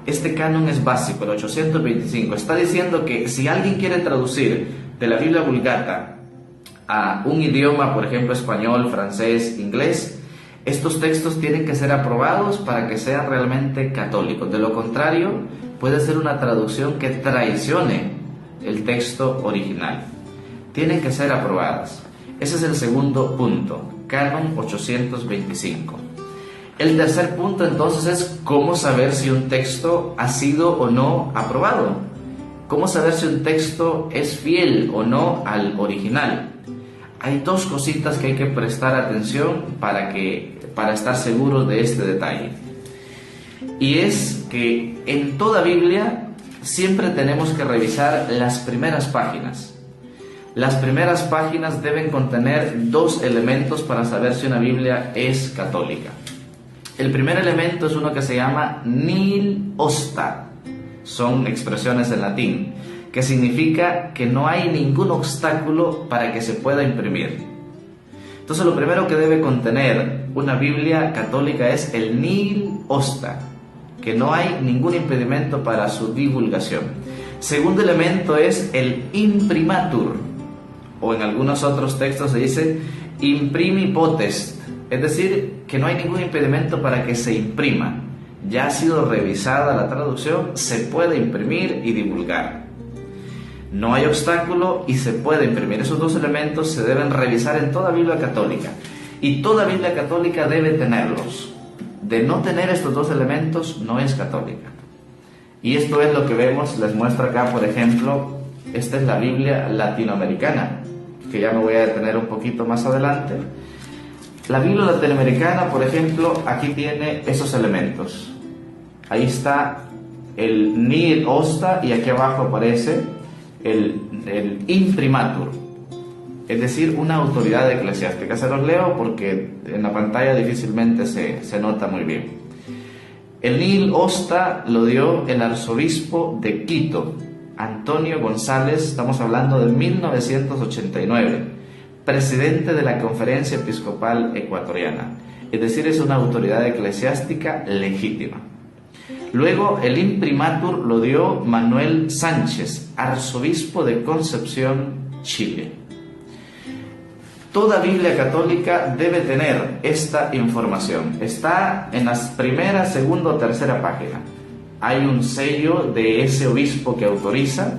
S11: Este canon es básico, el 825. Está diciendo que si alguien quiere traducir de la Biblia Vulgata a un idioma, por ejemplo, español, francés, inglés, estos textos tienen que ser aprobados para que sean realmente católicos. De lo contrario, puede ser una traducción que traicione el texto original. Tienen que ser aprobadas. Ese es el segundo punto, canon 825. El tercer punto entonces es cómo saber si un texto ha sido o no aprobado. Cómo saber si un texto es fiel o no al original. Hay dos cositas que hay que prestar atención para estar seguros de este detalle. Y es que en toda Biblia siempre tenemos que revisar las primeras páginas. Las primeras páginas deben contener dos elementos para saber si una Biblia es católica. El primer elemento es uno que se llama nil osta. Son expresiones en latín, que significa que no hay ningún obstáculo para que se pueda imprimir. Entonces lo primero que debe contener una Biblia católica es el nil osta, que no hay ningún impedimento para su divulgación. Segundo elemento es el imprimatur, o en algunos otros textos se dice imprimi potest, es decir, que no hay ningún impedimento para que se imprima. Ya ha sido revisada la traducción, se puede imprimir y divulgar. No hay obstáculo y se puede imprimir. Esos dos elementos se deben revisar en toda Biblia católica. Y toda Biblia católica debe tenerlos. De no tener estos dos elementos, no es católica. Y esto es lo que vemos, les muestro acá, por ejemplo, esta es la Biblia latinoamericana, que ya me voy a detener un poquito más adelante. La Biblia latinoamericana, por ejemplo, aquí tiene esos elementos. Ahí está el nil osta y aquí abajo aparece el imprimatur, es decir, una autoridad eclesiástica. Se los leo porque en la pantalla difícilmente se nota muy bien. El nil osta lo dio el arzobispo de Quito, Antonio González, estamos hablando de 1989, presidente de la Conferencia Episcopal Ecuatoriana, es decir, es una autoridad eclesiástica legítima. Luego el imprimatur lo dio Manuel Sánchez, arzobispo de Concepción, Chile. Toda Biblia católica debe tener esta información. Está en las primera, segunda o tercera página. Hay un sello de ese obispo que autoriza.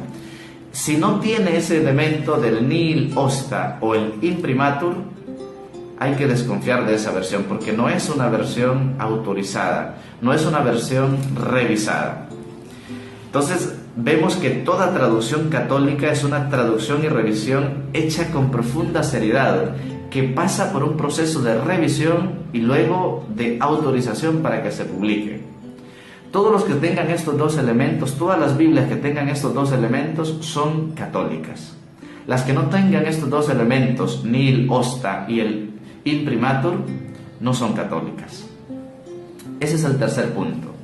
S11: Si no tiene ese elemento del nil osta o el imprimatur, hay que desconfiar de esa versión porque no es una versión autorizada, no es una versión revisada. Entonces vemos que toda traducción católica es una traducción y revisión hecha con profunda seriedad, que pasa por un proceso de revisión y luego de autorización para que se publique. Todos los que tengan estos dos elementos, todas las Biblias que tengan estos dos elementos son católicas. Las que no tengan estos dos elementos, nil osta y el imprimatur, no son católicas. Ese es el tercer punto.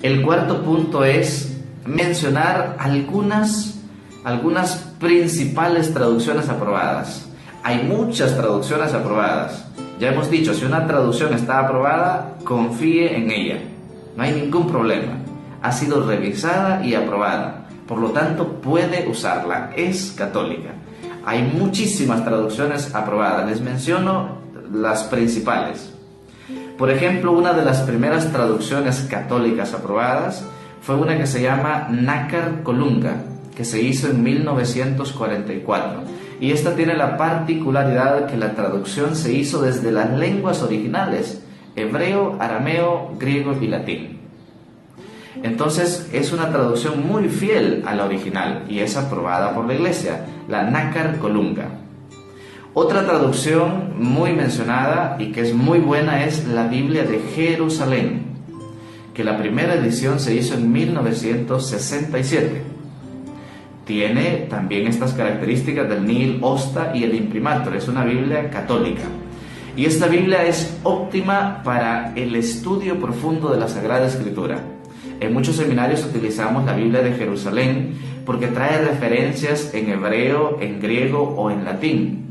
S11: El cuarto punto es mencionar algunas principales traducciones aprobadas. Hay muchas traducciones aprobadas. Ya hemos dicho, si una traducción está aprobada, confíe en ella. No hay ningún problema. Ha sido revisada y aprobada. Por lo tanto, puede usarla. Es católica. Hay muchísimas traducciones aprobadas. Les menciono las principales. Por ejemplo, una de las primeras traducciones católicas aprobadas fue una que se llama Nácar Colunga, que se hizo en 1944. Y esta tiene la particularidad que la traducción se hizo desde las lenguas originales, hebreo, arameo, griego y latín. Entonces es una traducción muy fiel a la original y es aprobada por la Iglesia, la Nácar Colunga. Otra traducción muy mencionada y que es muy buena es la Biblia de Jerusalén, que la primera edición se hizo en 1967. Tiene también estas características del nil osta y el imprimatur. Es una Biblia católica. Y esta Biblia es óptima para el estudio profundo de la Sagrada Escritura. En muchos seminarios utilizamos la Biblia de Jerusalén porque trae referencias en hebreo, en griego o en latín.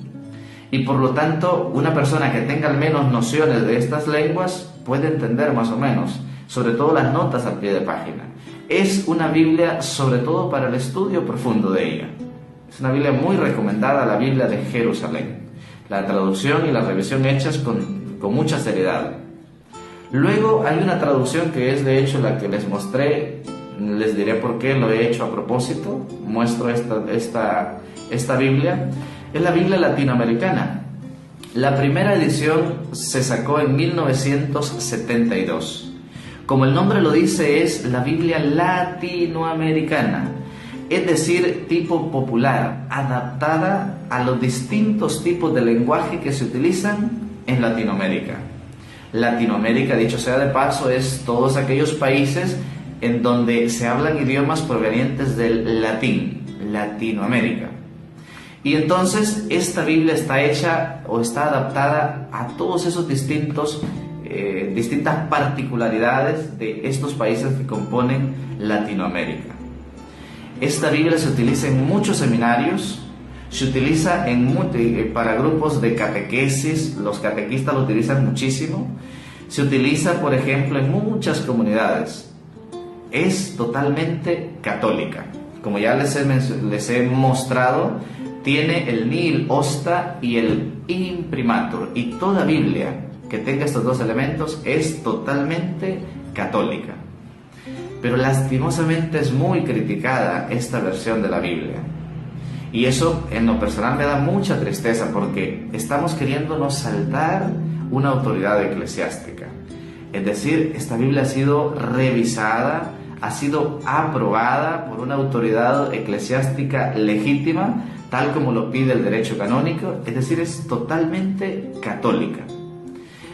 S11: Y por lo tanto, una persona que tenga al menos nociones de estas lenguas puede entender más o menos, sobre todo las notas al pie de página. Es una Biblia sobre todo para el estudio profundo de ella. Es una Biblia muy recomendada, la Biblia de Jerusalén. La traducción y la revisión hechas con mucha seriedad. Luego hay una traducción que es de hecho la que les mostré, les diré por qué lo he hecho a propósito. Muestro esta Biblia. Es la Biblia latinoamericana. La primera edición se sacó en 1972. Como el nombre lo dice, es la Biblia latinoamericana, es decir, tipo popular, adaptada a los distintos tipos de lenguaje que se utilizan en Latinoamérica. Latinoamérica, dicho sea de paso, es todos aquellos países en donde se hablan idiomas provenientes del latín, Latinoamérica. Y entonces esta Biblia está hecha o está adaptada a todos esos distintas particularidades de estos países que componen Latinoamérica. Esta Biblia se utiliza en muchos seminarios, se utiliza para grupos de catequesis, los catequistas lo utilizan muchísimo, se utiliza, por ejemplo, en muchas comunidades. Es totalmente católica. Como ya les he mostrado, tiene el nihil osta y el imprimatur, y toda Biblia que tenga estos dos elementos es totalmente católica. Pero lastimosamente es muy criticada esta versión de la Biblia. Y eso en lo personal me da mucha tristeza, porque estamos queriéndonos saltar una autoridad eclesiástica. Es decir, esta Biblia ha sido revisada, ha sido aprobada por una autoridad eclesiástica legítima, tal como lo pide el derecho canónico, es decir, es totalmente católica.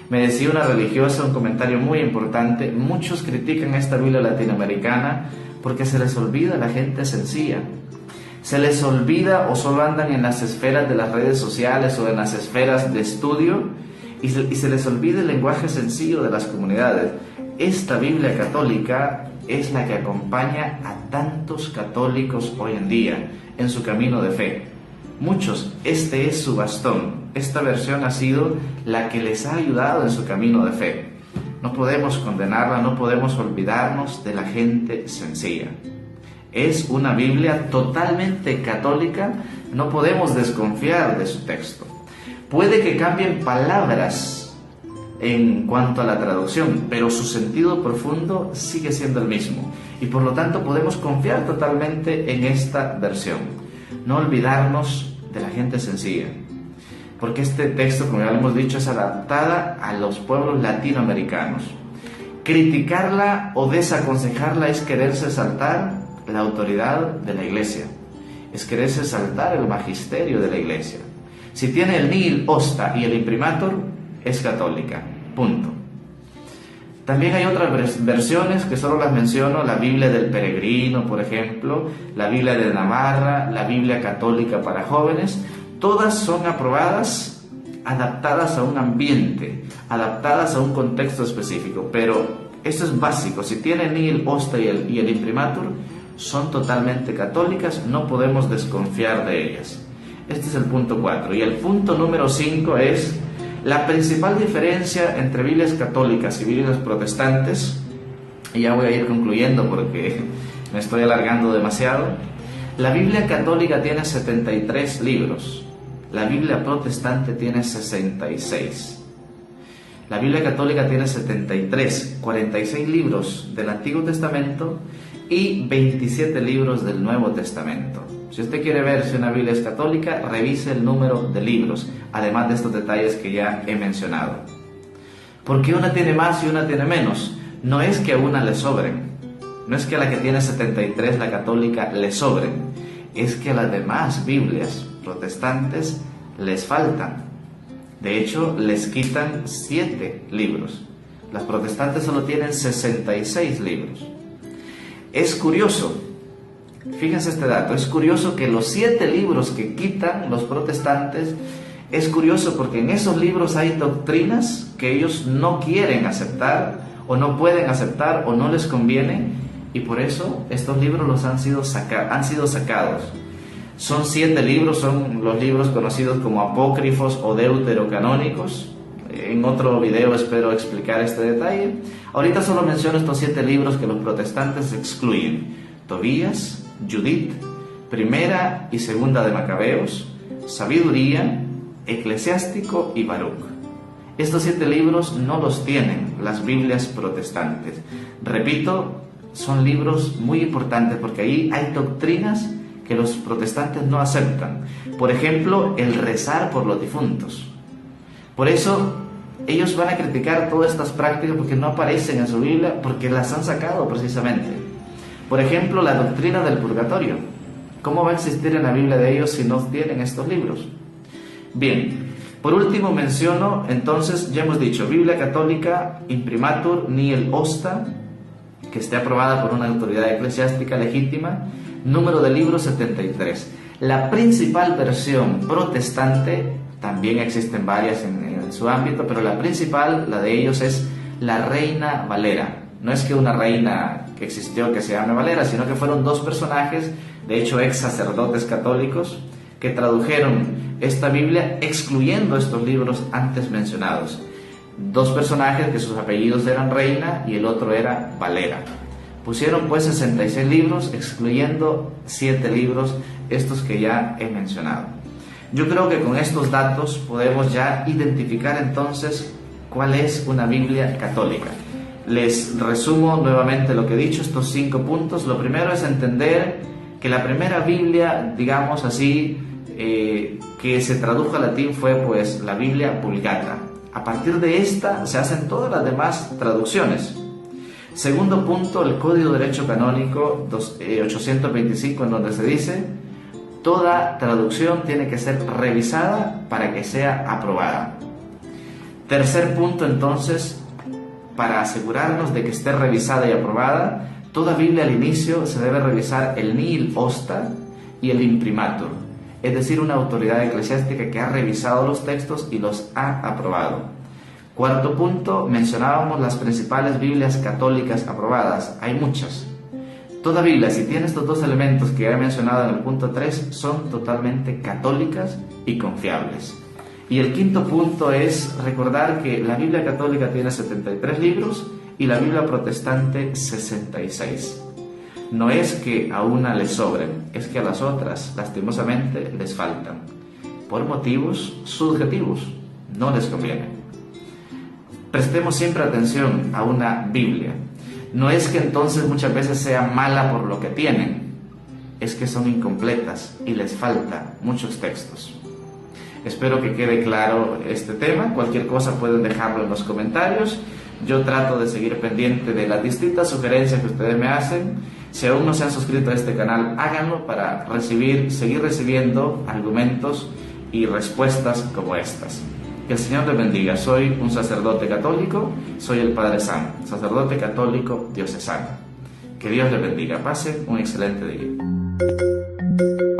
S11: Me decía una religiosa un comentario muy importante: muchos critican esta Biblia latinoamericana porque se les olvida la gente sencilla. Se les olvida, o solo andan en las esferas de las redes sociales o en las esferas de estudio, y se les olvida el lenguaje sencillo de las comunidades. Esta Biblia católica es la que acompaña a tantos católicos hoy en día en su camino de fe. Muchos, este es su bastón. Esta versión ha sido la que les ha ayudado en su camino de fe. No podemos condenarla, no podemos olvidarnos de la gente sencilla. Es una Biblia totalmente católica, no podemos desconfiar de su texto. Puede que cambien palabras en cuanto a la traducción, pero su sentido profundo sigue siendo el mismo, y por lo tanto podemos confiar totalmente en esta versión. No olvidarnos de la gente sencilla, porque este texto, como ya lo hemos dicho, es adaptada a los pueblos latinoamericanos. Criticarla o desaconsejarla es quererse saltar la autoridad de la Iglesia, es quererse saltar el magisterio de la Iglesia. Si tiene el nihil osta y el imprimatur, es católica, punto. También hay otras versiones que solo las menciono: la Biblia del Peregrino, por ejemplo, la Biblia de Navarra, la Biblia católica para jóvenes. Todas son aprobadas, adaptadas a un ambiente, adaptadas a un contexto específico, pero esto es básico: si tiene nihil osta y el imprimatur, son totalmente católicas, no podemos desconfiar de ellas. Este es el punto 4. Y el punto número 5 es la principal diferencia entre Biblias católicas y Biblias protestantes. Y ya voy a ir concluyendo porque me estoy alargando demasiado. La Biblia católica tiene 73 libros, la Biblia protestante tiene 66. La Biblia católica tiene 73, 46 libros del Antiguo Testamento y 27 libros del Nuevo Testamento. Si usted quiere ver si una Biblia es católica, revise el número de libros, además de estos detalles que ya he mencionado. ¿Por qué una tiene más y una tiene menos? No es que a una le sobren, no es que a la que tiene 73, la católica, le sobren, es que a las demás Biblias protestantes les faltan. De hecho, les quitan 7 libros. Las protestantes solo tienen 66 libros. Es curioso, fíjense este dato, es curioso que los 7 libros que quitan los protestantes, es curioso porque en esos libros hay doctrinas que ellos no quieren aceptar, o no pueden aceptar, o no les conviene, y por eso estos libros han sido sacados. Son 7 libros, son los libros conocidos como apócrifos o deuterocanónicos. En otro video espero explicar este detalle. Ahorita solo menciono estos 7 libros que los protestantes excluyen: Tobías, Judith, Primera y Segunda de Macabeos, Sabiduría, Eclesiástico y Baruch. Estos 7 libros no los tienen las Biblias protestantes. Repito, son libros muy importantes porque ahí hay doctrinas que los protestantes no aceptan. Por ejemplo, el rezar por los difuntos. Por eso ellos van a criticar todas estas prácticas porque no aparecen en su Biblia, porque las han sacado precisamente. Por ejemplo, la doctrina del purgatorio. ¿Cómo va a existir en la Biblia de ellos si no tienen estos libros? Bien, por último menciono, entonces, ya hemos dicho, Biblia católica, imprimatur, ni el osta, que esté aprobada por una autoridad eclesiástica legítima. Número de libros 73. La principal versión protestante, también existen varias en su ámbito, pero la principal, la de ellos, es la Reina Valera. No es que una reina que existió que se llame Valera, sino que fueron 2 personajes, de hecho ex sacerdotes católicos, que tradujeron esta Biblia excluyendo estos libros antes mencionados. 2 personajes que sus apellidos eran Reina y el otro era Valera. Pusieron pues 66 libros, excluyendo 7 libros, estos que ya he mencionado. Yo creo que con estos datos podemos ya identificar entonces cuál es una Biblia católica. Les resumo nuevamente lo que he dicho, estos 5 puntos. Lo primero es entender que la primera Biblia, digamos así, que se tradujo al latín fue pues la Biblia Vulgata. A partir de esta se hacen todas las demás traducciones. Segundo punto, el Código de Derecho Canónico 825, en donde se dice: toda traducción tiene que ser revisada para que sea aprobada. Tercer punto, entonces, para asegurarnos de que esté revisada y aprobada, toda Biblia al inicio se debe revisar el nihil osta y el imprimatur, es decir, una autoridad eclesiástica que ha revisado los textos y los ha aprobado. Cuarto punto, mencionábamos las principales Biblias católicas aprobadas. Hay muchas. Toda Biblia, si tiene estos 2 elementos que he mencionado en el punto 3, son totalmente católicas y confiables. Y el quinto punto es recordar que la Biblia católica tiene 73 libros y la Biblia protestante 66. No es que a una les sobren, es que a las otras, lastimosamente, les faltan. Por motivos subjetivos, no les conviene. Prestemos siempre atención a una Biblia. No es que entonces muchas veces sea mala por lo que tienen, es que son incompletas y les faltan muchos textos. Espero que quede claro este tema. Cualquier cosa pueden dejarlo en los comentarios. Yo trato de seguir pendiente de las distintas sugerencias que ustedes me hacen. Si aún no se han suscrito a este canal, háganlo para seguir recibiendo argumentos y respuestas como estas. Que el Señor les bendiga. Soy un sacerdote católico, soy el Padre Sam, sacerdote católico diocesano. Que Dios les bendiga. Pasen un excelente día.